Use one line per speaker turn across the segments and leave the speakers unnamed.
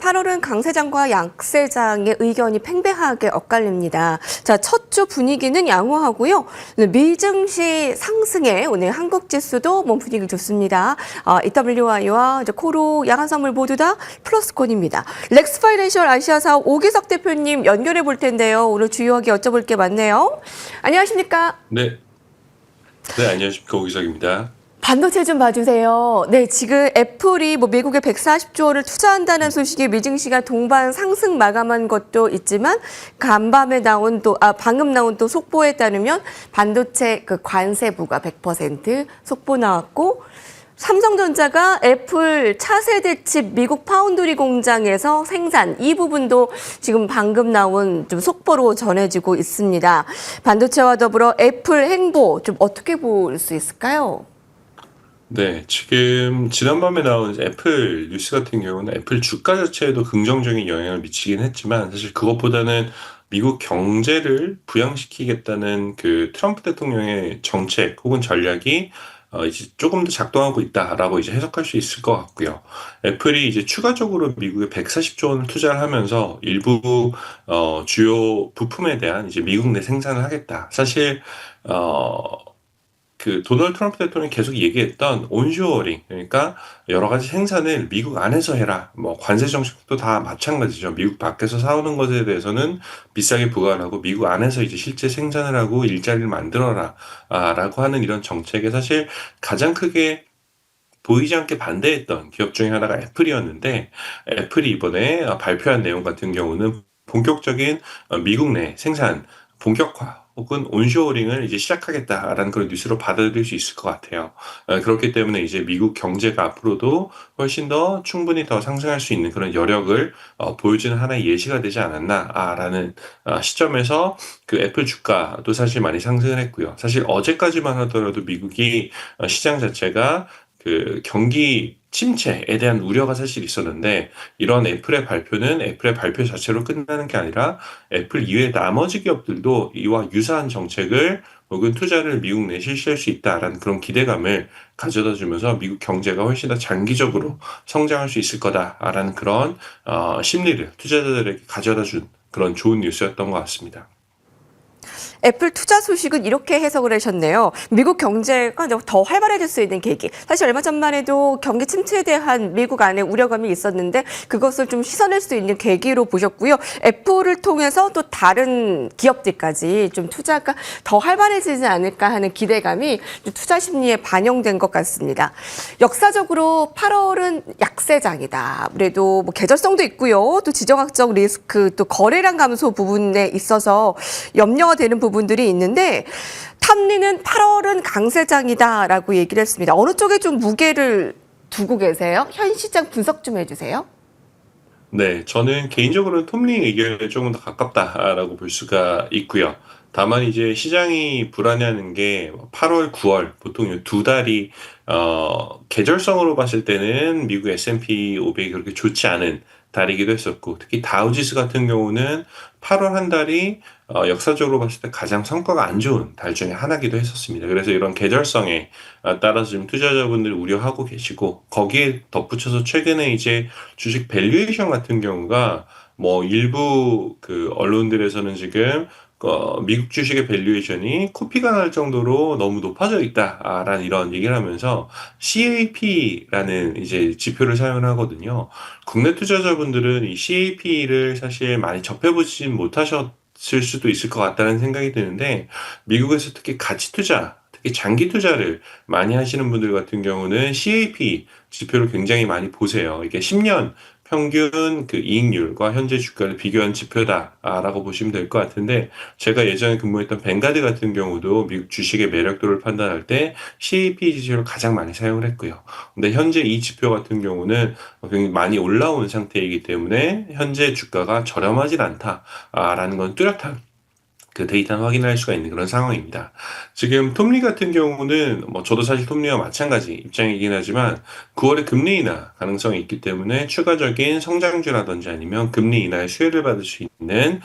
8월은 강세장과 약세장의 의견이 팽배하게 엇갈립니다. 자, 첫 주 분위기는 양호하고요. 미증시 상승에 오늘 한국 지수도 분위기 좋습니다. EWI와 코로 야간 선물 모두 다 플러스권입니다. 렉스 파이낸셜 아시아 사업 오기석 대표님 연결해 볼 텐데요. 오늘 주요하게 여쭤볼 게 많네요. 안녕하십니까?
네. 네, 안녕하십니까. 오기석입니다.
반도체 좀 봐주세요. 네, 지금 애플이 미국에 140조 원을 투자한다는 소식에 미증시가 동반 상승 마감한 것도 있지만 간밤에 나온 방금 나온 또 속보에 따르면 반도체 관세 부과 100% 속보 나왔고 삼성전자가 애플 차세대 칩 미국 파운드리 공장에서 생산 이 부분도 지금 방금 나온 좀 속보로 전해지고 있습니다. 반도체와 더불어 애플 행보 좀 어떻게 볼 수 있을까요?
네, 지금 지난밤에 나온 애플 뉴스 같은 경우는 애플 주가 자체에도 긍정적인 영향을 미치긴 했지만 사실 그것보다는 미국 경제를 부양시키겠다는 그 트럼프 대통령의 정책 혹은 전략이 이제 조금 더 작동하고 있다라고 이제 해석할 수 있을 것 같고요. 애플이 이제 추가적으로 미국에 140조 원을 투자를 하면서 일부 주요 부품에 대한 이제 미국 내 생산을 하겠다. 사실 그 도널드 트럼프 대통령이 계속 얘기했던 온쇼어링, 그러니까 여러 가지 생산을 미국 안에서 해라. 관세 정책도 다 마찬가지죠. 미국 밖에서 사오는 것에 대해서는 비싸게 부과를 하고 미국 안에서 이제 실제 생산을 하고 일자리를 만들어라. 라고 하는 이런 정책에 사실 가장 크게 보이지 않게 반대했던 기업 중에 하나가 애플이었는데 애플이 이번에 발표한 내용 같은 경우는 본격적인 미국 내 생산 본격화 혹은 온쇼어링을 이제 시작하겠다라는 그런 뉴스로 받아들일 수 있을 것 같아요. 그렇기 때문에 이제 미국 경제가 앞으로도 훨씬 더 충분히 더 상승할 수 있는 그런 여력을 보여주는 하나의 예시가 되지 않았나라는 시점에서 그 애플 주가도 사실 많이 상승을 했고요. 사실 어제까지만 하더라도 미국이 시장 자체가 그 경기 침체에 대한 우려가 사실 있었는데 이런 애플의 발표는 애플의 발표 자체로 끝나는 게 아니라 애플 이외의 나머지 기업들도 이와 유사한 정책을 혹은 투자를 미국 내에 실시할 수 있다라는 그런 기대감을 가져다 주면서 미국 경제가 훨씬 더 장기적으로 성장할 수 있을 거다라는 그런 심리를 투자자들에게 가져다 준 그런 좋은 뉴스였던 것 같습니다.
애플 투자 소식은 이렇게 해석을 하셨네요. 미국 경제가 더 활발해질 수 있는 계기. 사실 얼마 전만 해도 경기 침체에 대한 미국 안에 우려감이 있었는데 그것을 좀 씻어낼 수 있는 계기로 보셨고요. 애플을 통해서 또 다른 기업들까지 좀 투자가 더 활발해지지 않을까 하는 기대감이 투자 심리에 반영된 것 같습니다. 역사적으로 8월은 약세장이다. 아무래도 계절성도 있고요. 또 지정학적 리스크, 또 거래량 감소 부분에 있어서 염려가 되는 부분들이 있는데 탐리는 8월은 강세장이다라고 얘기를 했습니다. 어느 쪽에 좀 무게를 두고 계세요? 현 시장 분석 좀 해주세요.
네, 저는 개인적으로는 톰리 의견에 조금 더 가깝다라고 볼 수가 있고요. 다만 이제 시장이 불안해하는 게 8월, 9월 보통 이 두 달이 계절성으로 봤을 때는 미국 S&P 500이 그렇게 좋지 않은 달이기도 했었고 특히 다우지수 같은 경우는 8월 한 달이 역사적으로 봤을 때 가장 성과가 안 좋은 달 중에 하나기도 했었습니다. 그래서 이런 계절성에 따라서 지금 투자자분들이 우려하고 계시고 거기에 덧붙여서 최근에 이제 주식 밸류에이션 같은 경우가 일부 그 언론들에서는 지금 미국 주식의 밸류에이션이 코피가 날 정도로 너무 높아져 있다라는 이런 얘기를 하면서 CAP라는 이제 지표를 사용을 하거든요. 국내 투자자분들은 이 CAP를 사실 많이 접해보진 못하셨을 수도 있을 것 같다는 생각이 드는데 미국에서 특히 가치 투자 특히 장기 투자를 많이 하시는 분들 같은 경우는 CAP 지표를 굉장히 많이 보세요. 이게 10년 평균 그 이익률과 현재 주가를 비교한 지표다라고 보시면 될 것 같은데 제가 예전에 근무했던 뱅가드 같은 경우도 미국 주식의 매력도를 판단할 때 CAP 지수를 가장 많이 사용을 했고요. 근데 현재 이 지표 같은 경우는 굉장히 많이 올라온 상태이기 때문에 현재 주가가 저렴하진 않다라는 건 뚜렷한 그 데이터는 확인할 수가 있는 그런 상황입니다. 지금 톱리 같은 경우는 저도 사실 톱리와 마찬가지 입장이긴 하지만 9월에 금리 인하 가능성이 있기 때문에 추가적인 성장주라든지 아니면 금리 인하의 수혜를 받을 수 있는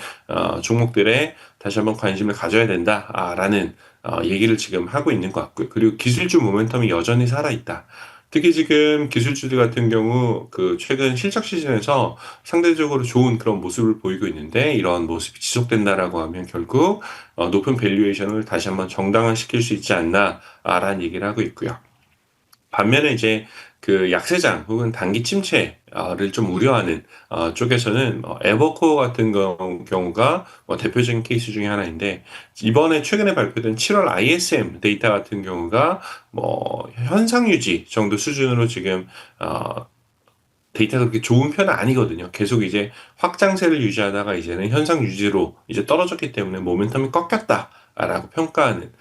종목들에 다시 한번 관심을 가져야 된다라는 얘기를 지금 하고 있는 것 같고요. 그리고 기술주 모멘텀이 여전히 살아있다. 특히 지금 기술주들 같은 경우 그 최근 실적 시즌에서 상대적으로 좋은 그런 모습을 보이고 있는데 이런 모습이 지속된다라고 하면 결국 높은 밸류에이션을 다시 한번 정당화시킬 수 있지 않나라는 얘기를 하고 있고요. 반면에 이제 그 약세장 혹은 단기 침체를 좀 우려하는 쪽에서는 에버코어 같은 경우가 대표적인 케이스 중에 하나인데 이번에 최근에 발표된 7월 ISM 데이터 같은 경우가 뭐 현상 유지 정도 수준으로 지금 데이터가 그렇게 좋은 편은 아니거든요. 계속 이제 확장세를 유지하다가 이제는 현상 유지로 이제 떨어졌기 때문에 모멘텀이 꺾였다라고 평가하는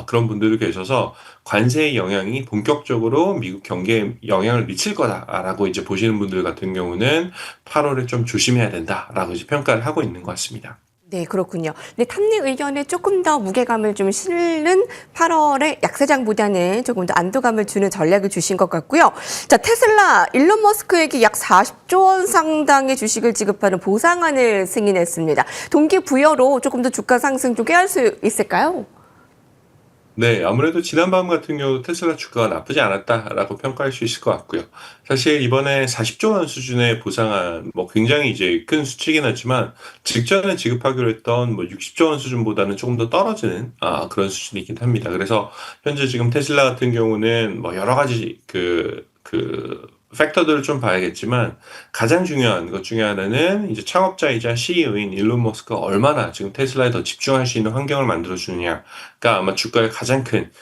그런 분들도 계셔서 관세의 영향이 본격적으로 미국 경기에 영향을 미칠 거다라고 이제 보시는 분들 같은 경우는 8월에 좀 조심해야 된다라고 이제 평가를 하고 있는 것 같습니다.
네, 그렇군요. 근데 탐닉 의견에 조금 더 무게감을 좀 실는 8월의 약세장보다는 조금 더 안도감을 주는 전략을 주신 것 같고요. 자, 테슬라 일론 머스크에게 약 40조 원 상당의 주식을 지급하는 보상안을 승인했습니다. 동기부여로 조금 더 주가 상승 좀 꾀할 수 있을까요?
네, 아무래도 지난밤 같은 경우 테슬라 주가가 나쁘지 않았다라고 평가할 수 있을 것 같고요. 사실 이번에 40조 원 수준의 보상안, 뭐 굉장히 이제 큰 수치긴 하지만 직전에 지급하기로 했던 뭐 60조 원 수준보다는 조금 더 떨어지는 그런 수준이긴 합니다. 그래서 현재 지금 테슬라 같은 경우는 뭐 여러 가지 팩터들을 좀 봐야겠지만 가장 중요한 것 중에 하나는 이제 창업자이자 CEO인 일론 머스크가 얼마나 지금 테슬라에 더 집중할 수 있는 환경을 만들어 주느냐가 아마 주가의 가장 큰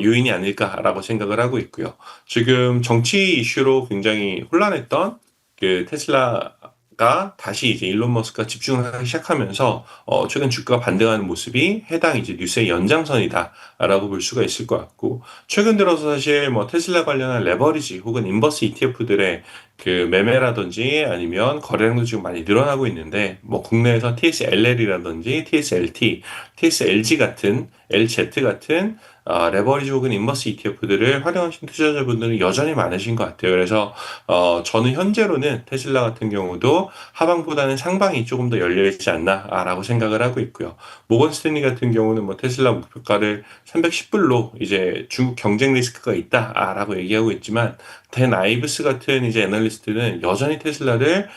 요인이 아닐까라고 생각을 하고 있고요. 지금 정치 이슈로 굉장히 혼란했던 그 테슬라가 다시 이제 일론 머스크가 집중하기 시작하면서 최근 주가가 반등하는 모습이 해당 이제 뉴스의 연장선이다라고 볼 수가 있을 것 같고 최근 들어서 사실 뭐 테슬라 관련한 레버리지 혹은 인버스 ETF들의 그 매매라든지 아니면 거래량도 지금 많이 늘어나고 있는데 뭐 국내에서 TSLL이라든지 TSLT, TSLG 같은 LZ 같은 레버리지 혹은 인버스 ETF들을 활용하신 투자자분들은 여전히 많으신 것 같아요. 그래서 저는 현재로는 테슬라 같은 경우도 하방보다는 상방이 조금 더 열려있지 않나라고 생각을 하고 있고요. 모건 스탠리 같은 경우는 뭐 테슬라 목표가를 310불로 이제 중국 경쟁 리스크가 있다라고 얘기하고 있지만 댄 아이브스 같은 이제 애널리스트는 여전히 테슬라를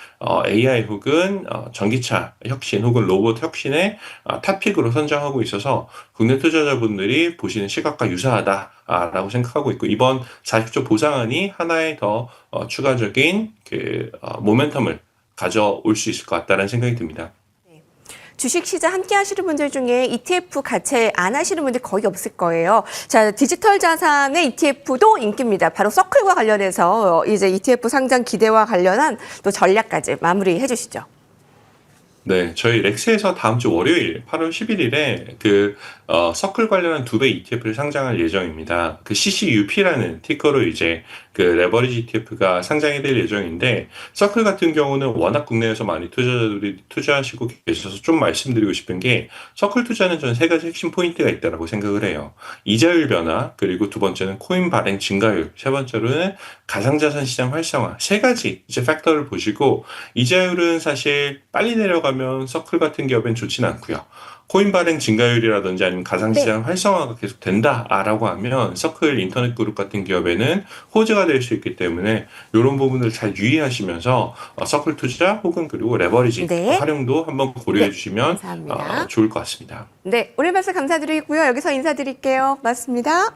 AI 혹은 전기차 혁신 혹은 로봇 혁신의 탑픽으로 선정하고 있어서 국내 투자자분들이 보시는 시각과 유사하다라고 생각하고 있고 이번 40조 보상안이 하나의 더 추가적인 그 모멘텀을 가져올 수 있을 것 같다는 생각이 듭니다.
주식시장 함께 하시는 분들 중에 ETF 가채 안 하시는 분들 거의 없을 거예요. 자, 디지털 자산의 ETF도 인기입니다. 바로 서클과 관련해서 이제 ETF 상장 기대와 관련한 또 전략까지 마무리해 주시죠.
네, 저희 렉스에서 다음 주 월요일 8월 11일에 서클 관련한 두 배 ETF를 상장할 예정입니다. 그 CCUP라는 티커로 이제 그 레버리지 ETF가 상장이 될 예정인데 서클 같은 경우는 워낙 국내에서 많이 투자자들이 투자하시고 계셔서 좀 말씀드리고 싶은 게 서클 투자는 전 세 가지 핵심 포인트가 있다고 생각을 해요. 이자율 변화, 그리고 두 번째는 코인 발행 증가율, 세 번째로는 가상자산 시장 활성화 세 가지 이제 팩터를 보시고 이자율은 사실 빨리 내려가면 서클 같은 기업엔 좋지는 않고요. 코인 발행 증가율이라든지 아니면 가상시장 활성화가 계속 된다라고 하면 서클 인터넷 그룹 같은 기업에는 호재가 될 수 있기 때문에 이런 부분을 잘 유의하시면서 서클 투자 혹은 그리고 레버리지
네.
활용도 한번 고려해
네,
주시면
감사합니다.
좋을 것 같습니다.
네, 오늘 말씀 감사드리고요. 여기서 인사드릴게요. 맞습니다.